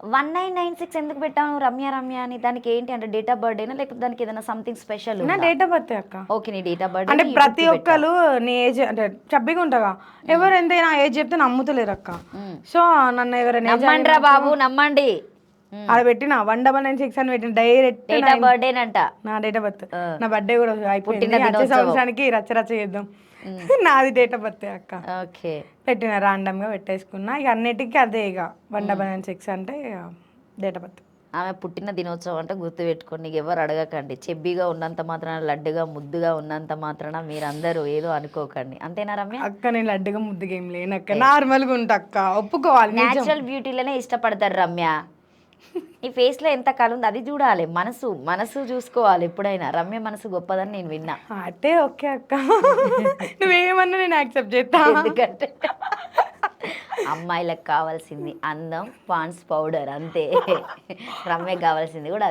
1996 ఎందుకు పెట్టావు రమ్య రమ్య అని? దానికి ఏంటి అంటే డేట్ ఆఫ్ బర్త్డేనా లేకపోతే దానికి ఏదైనా సంథింగ్ స్పెషల్? నా డేట్ ఆఫ్ బర్త్ అక్క. ఓకే, నీ డేట్ ఆఫ్ బర్త్ అంటే ప్రతి ఒక్కరు నీ ఏజ్ అంటే చబ్బిగా ఉంటాగా, ఎవరు ఎంత నా ఏజ్ చెప్తే నమ్ముతలేరు అక్క. సో నన్ను ఎవరైనా నమ్మండిరా బాబు, నమ్మండి. అది పెట్టిన 1996 అని పెట్టిన డైరెక్ట్ డేట్ ఆఫ్ బర్త్డేనంట. నా డేట్ ఆఫ్ బర్త్. నా బర్త్డే కూడా అయిపోయింది. వచ్చే సంవత్సరానికి రచ్చ రచ్చ చేద్దాం. నాది డేట్ ఆఫ్ బర్త్ అక్క. ఓకే, పెట్టిన రాండమ్ గా పెట్టేసుకున్నా. ఇక అన్నిటికీ అదే ఇక 1996 అంటే డేట్ ఆఫ్ బర్త్. ఆమె పుట్టిన దినోత్సవం అంటే గుర్తు పెట్టుకొని నీకు ఎవరు అడగకండి. చెబ్బిగా ఉన్నంత మాత్రాన, లడ్డుగా ముద్దుగా ఉన్నంత మాత్రాన మీరందరూ ఏదో అనుకోకండి. అంతేనా రమ్య? అక్క నేను లడ్డుగా ముద్దుగా ఏం లేనక్క, నార్మల్ గా ఉంటా అక్క, ఒప్పుకోవాలి. న్యాచురల్ బ్యూటీలోనే ఇష్టపడతారు రమ్య. ఈ ఫేస్ లో ఎంత కళ ఉంది అది చూడాలి. మనసు మనసు చూసుకోవాలి ఎప్పుడైనా. రమ్య మనసు గొప్పదని నేను విన్నా. అంటే ఓకే అక్క, నువ్వేమన్నా నేను యాక్సెప్ట్ చేస్తా. ఎందుకంటే అమ్మాయిలకు కావాల్సింది అందం, పాండ్స్ పౌడర్ అంతే. రమ్యకు కావాల్సింది కూడా